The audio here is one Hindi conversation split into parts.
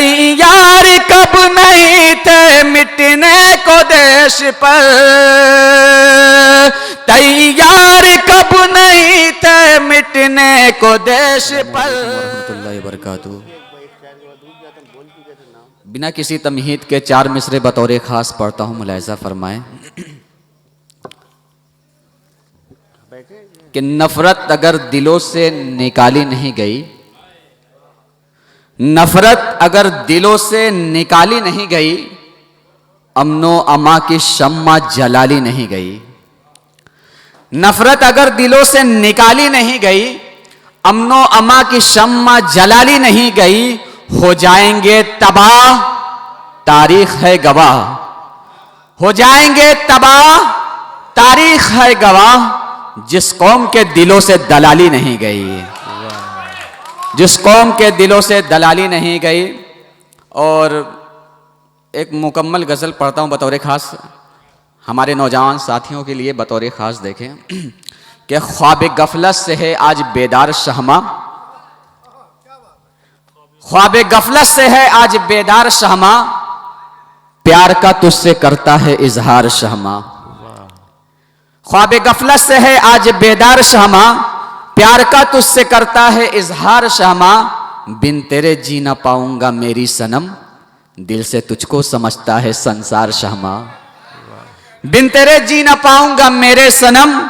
तैयार कब नहीं थे मिटने को देश पर, तैयार कब नहीं थे मिटने को देश पर। रहमतुल्लाहि व बरकातहू। बिना किसी तमहीद के 4 मिसरे बतौर खास पढ़ता हूँ, मुलाहिजा फरमाएं कि नफरत अगर दिलों से निकाली नहीं गई, नफरत अगर दिलों से निकाली नहीं गई, अमनो अमा की शम्मा जलाली नहीं गई। नफरत अगर दिलों से निकाली नहीं गई, अमनो अमा की शम्मा जलाली नहीं गई, हो जाएंगे तबाह तारीख है गवाह, हो जाएंगे तबाह तारीख है गवाह। जिस कौम के दिलों से दलाली नहीं गई, जिस कौम के दिलों से दलाली नहीं गई। और एक मुकम्मल गज़ल पढ़ता हूँ बतौर ख़ास हमारे नौजवान साथियों के लिए बतौर ख़ास। देखें कि ख्वाब गफलत से है आज बेदार शहमा, ख्वाब गफलत से है आज बेदार शहमा, प्यार का तुझसे करता है इजहार शहमा। ख्वाब गफलत से है आज बेदार शहमा, प्यार का तुझसे करता है इजहार शहमा। बिन तेरे जी ना पाऊंगा मेरी सनम, दिल से तुझको समझता है संसार शहमा। बिन तेरे जी ना पाऊंगा मेरे सनम,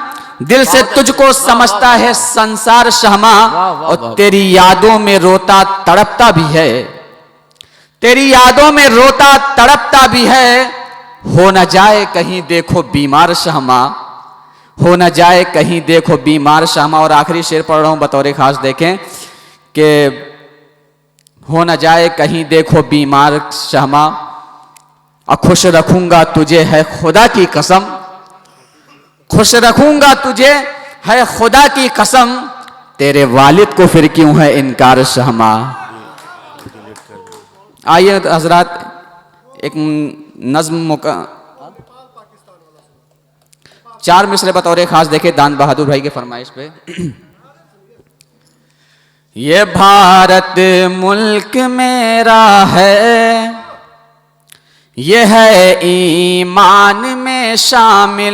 दिल से तुझको समझता है संसार शहमा। और तेरी यादों में रोता तड़पता भी है, तेरी यादों में रोता तड़पता भी है। हो न जाए कहीं देखो बीमार शहमा, हो न जाए कहीं देखो बीमार शहमा। और आखिरी शेर पढ़ रहा हूं बतौर खास। देखें कि हो न जाए कहीं देखो बीमार शहमा, खुश रखूंगा तुझे है खुदा की कसम, खुश रखूंगा तुझे है खुदा की कसम। तेरे वालिद को फिर क्यों है इनकार शहमा। आइए हजरात एक नज्म 4 मिसरे बतौर खास देखे दान बहादुर भाई के फरमाइश पे। ये भारत मुल्क मेरा है, ये है ईमान में शामिल,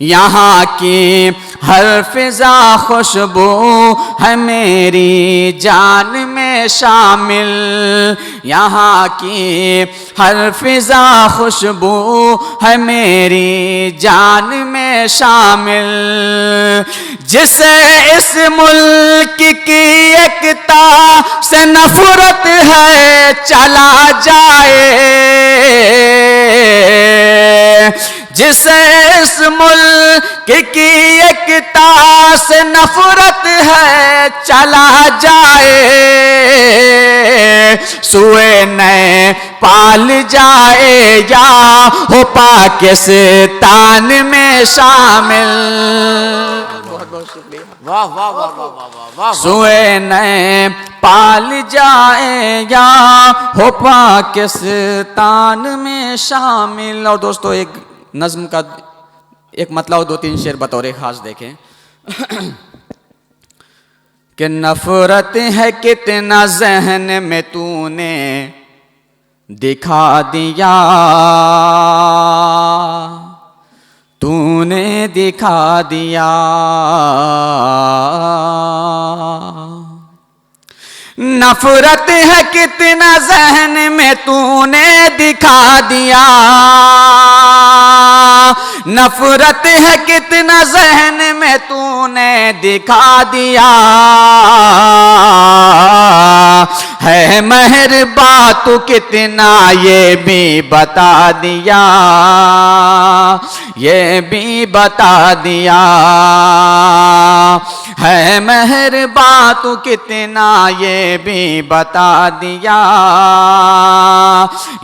यहाँ की हर फिजा खुशबू है मेरी जान में शामिल, यहाँ की हर फिजा खुशबू है मेरी जान में शामिल। जिसे इस मुल्क की एकता से नफरत है चला जाए, जिसे इस मुल्क की एकता से नफरत है चला जाए। सुए नए पाल जाए या हो पाकिस्तान में शामिल। बहुत बहुत शुक्रिया। वाह वाह वाह वाह वाह वाह। सुए नए पाल जाए या हो पाकिस्तान में शामिल। और दोस्तों एक नज्म का एक मतलब 2-3 शेर बतौर खास देखें कि नफरत है कितना जहन में तूने दिखा दिया, तूने दिखा दिया। नफरत है कितना जहन में तूने दिखा दिया, नफरत है कितना जहन में तूने दिखा दिया। है मेहरबा तू कितना ये भी बता दिया, ये भी बता दिया। है मेहरबा तू कितना ये भी बता दिया,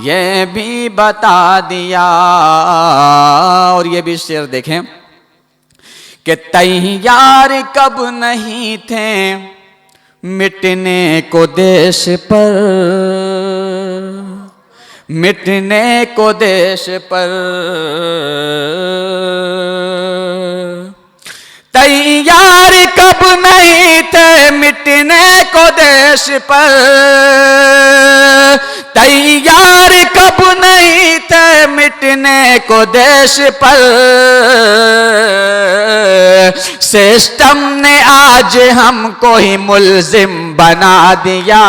ये भी बता दिया। और ये भी शेर देखें कि तैयार कब नहीं थे मिटने को देश पर, मिटने को देश पर। तैयार कब नहीं थे मिट मिटने को देश पर तैयार कब नहीं थे मिटने को देश पर। सिस्टम ने आज हमको ही मुल्जिम बना दिया,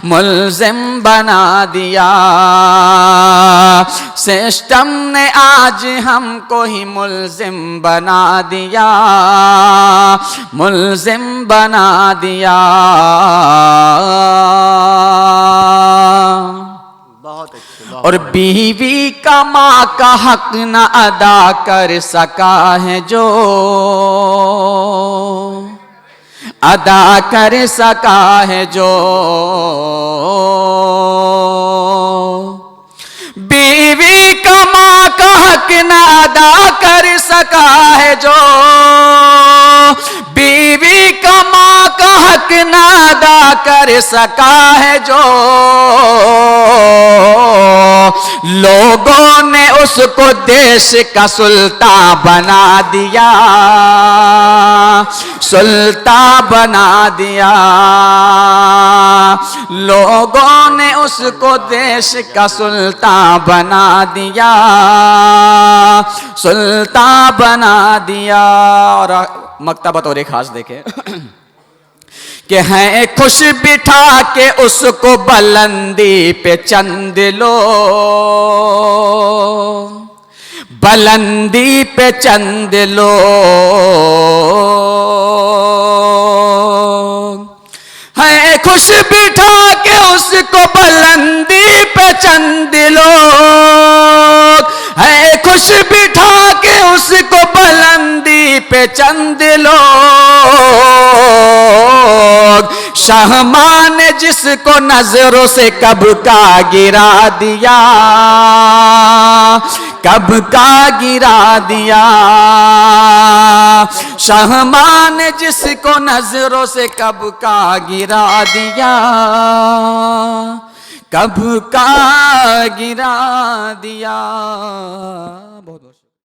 मुल्जिम बना दिया। सिस्टम ने आज हमको ही मुल्जिम बना दिया, मुल्जिम बना दिया। बहुत अच्छे। और बीवी का माँ का हक न अदा कर सका है जो, अदा कर सका है जो। बीवी का माँ का हक न अदा कर सका है जो, बीवी का माँ का हक न अदा कर सका है जो। लोगों ने उसको देश का सुल्तान बना दिया, सुल्तान बना दिया। लोगों ने उसको देश का सुल्तान बना दिया, सुल्तान बना दिया। और मकता बतौर खास देखे कि हैं खुश बिठा के उसको बुलंदी पे चंद लो, बुलंदी पे चंद लो। हैं खुश बिठा के उसको बुलंदी पे चंद लो, है खुश बिठा के उसको बुलंदी पे चंद लोग। शाहमान ने जिसको नजरों से कब का गिरा दिया, कब का गिरा दिया। शाहमान ने जिसको नजरों से कब का गिरा दिया, कब का गिरा दिया।